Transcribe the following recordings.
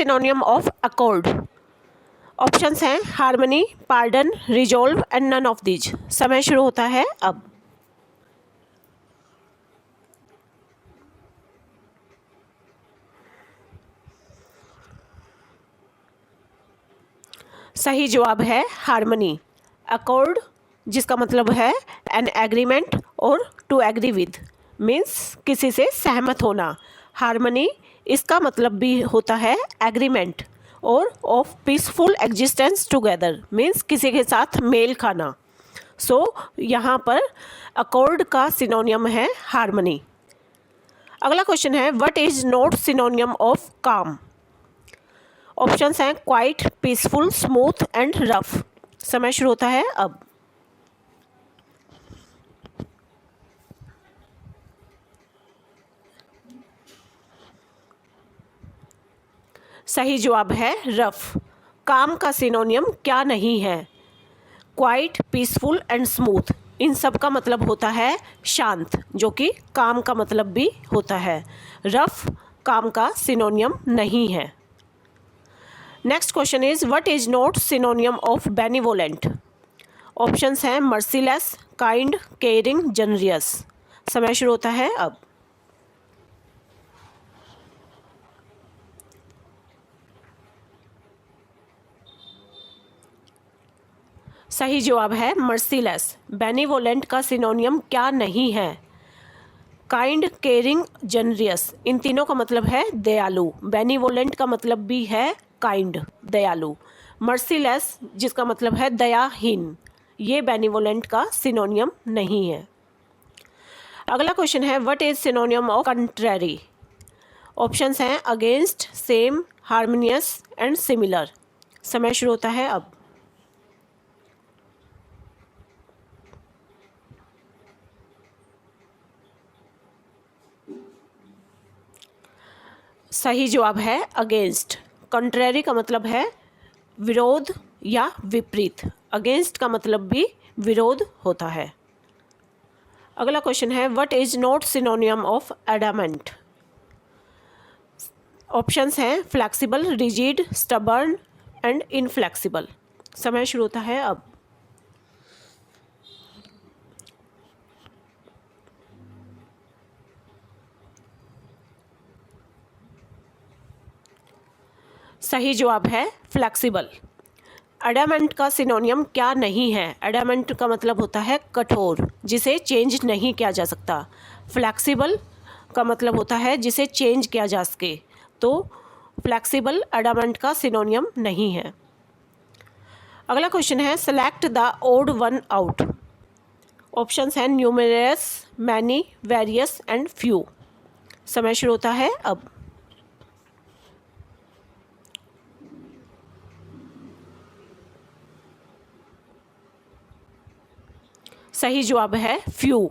सिनोनियम of accord? Options हैं harmony, pardon, resolve and none of these. समय शुरू होता है अब। सही जवाब है हार्मनी। अकॉर्ड जिसका मतलब है एन एग्रीमेंट और टू एग्री विद मीन्स किसी से सहमत होना। हार्मनी इसका मतलब भी होता है एग्रीमेंट और of peaceful existence together means किसी के साथ मेल खाना। सो यहाँ पर अकॉर्ड का सिनोनियम है हार्मनी। अगला क्वेश्चन है what is not synonym of काम? ऑप्शंस हैं quite, peaceful, smooth and rough. समय शुरू होता है अब। सही जवाब है रफ। काम का सिनोनियम क्या नहीं है? क्वाइट, पीसफुल एंड स्मूथ इन सब का मतलब होता है शांत, जो कि काम का मतलब भी होता है। रफ काम का सिनोनियम नहीं है। Next question is what is not synonym of benevolent? Options हैं मर्सीलेस, काइंड, केयरिंग, जनरियस। समय शुरू होता है अब। सही जवाब है मर्सीलेस। बेनिवोलेंट का सिनोनियम क्या नहीं है? काइंड, केयरिंग, जनरियस इन तीनों का मतलब है दयालु। बेनिवोलेंट का मतलब भी है काइंड, दयालु। मर्सीलेस जिसका मतलब है दयाहीन, ये बेनिवोलेंट का सिनोनियम नहीं है। अगला क्वेश्चन है what is synonym of contrary? Options हैं against, same, harmonious and similar. समय शुरू होता है अब। सही जवाब है अगेंस्ट। कंट्रेरी का मतलब है विरोध या विपरीत। अगेंस्ट का मतलब भी विरोध होता है। अगला क्वेश्चन है what is not synonym of adamant? Options हैं flexible, rigid, stubborn and inflexible. समय शुरू होता है अब। सही जवाब है फ्लेक्सिबल। एडामेंट का सिनोनियम क्या नहीं है? एडामेंट का मतलब होता है कठोर, जिसे चेंज नहीं किया जा सकता। फ्लेक्सिबल का मतलब होता है जिसे चेंज किया जा सके। तो फ्लेक्सिबल एडामेंट का सिनोनियम नहीं है। अगला क्वेश्चन है select the odd one out. Options हैं numerous, many, various and few. समय शुरू होता है अब। सही जवाब है few.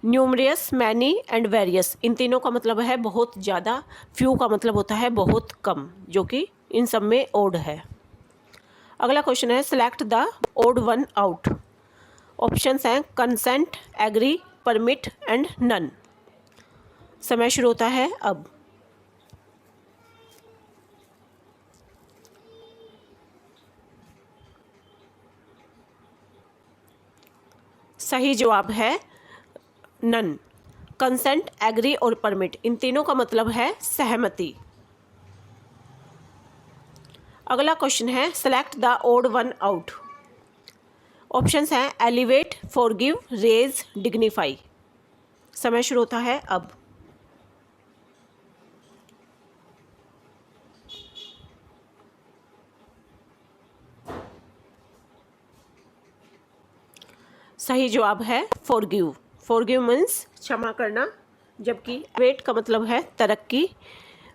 Numerous, many and various इन तीनों का मतलब है बहुत ज़्यादा। फ्यू का मतलब होता है बहुत कम, जो कि इन सब में ओड है। अगला क्वेश्चन है select the odd one out. Options हैं consent, agree, permit and none. समय शुरू होता है अब। सही जवाब है नन। कंसेंट, एग्री और परमिट इन तीनों का मतलब है सहमति। अगला क्वेश्चन है select the odd one out. Options हैं एलिवेट, फॉरगिव, रेज, डिग्निफाई। समय शुरू होता है अब। सही जवाब है फॉरगिव। फॉरगिव मीन्स क्षमा करना, जबकि वेट का मतलब है तरक्की,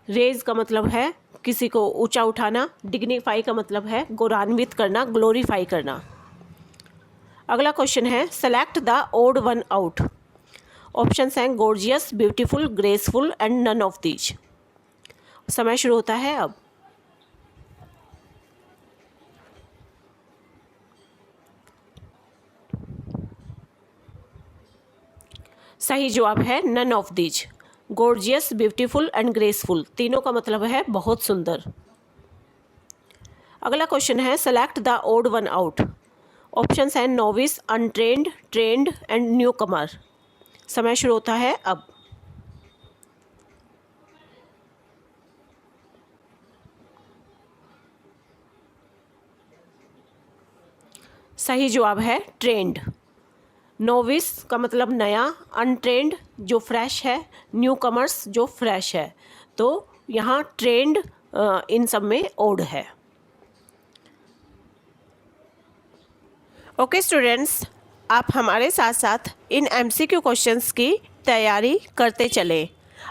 रेज का मतलब है किसी को ऊंचा उठाना, डिग्निफाई का मतलब है गौरवान्वित करना, ग्लोरीफाई करना। अगला क्वेश्चन है select the odd one out. Options हैं gorgeous, beautiful, graceful and none of these. समय शुरू होता है अब। सही जवाब है none of these. Gorgeous, beautiful and graceful तीनों का मतलब है बहुत सुंदर। अगला क्वेश्चन है select the odd one out. Options हैं novice, untrained, trained and newcomer. समय शुरू होता है अब। सही जवाब है ट्रेंड। नोविस का मतलब नया, अनट्रेंड जो फ्रेश है, न्यू कमर्स जो फ्रेश है। तो यहाँ ट्रेंड इन सब में ओड है। ओके स्टूडेंट्स, आप हमारे साथ साथ इन MCQ क्वेश्चंस की तैयारी करते चलें।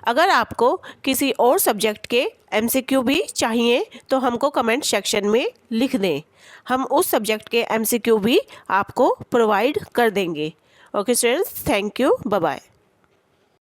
अगर आपको किसी और सब्जेक्ट के MCQ भी चाहिए तो हमको कमेंट सेक्शन में लिख दें, हम उस सब्जेक्ट के MCQ भी आपको प्रोवाइड कर देंगे। Okay students, thank you, bye bye.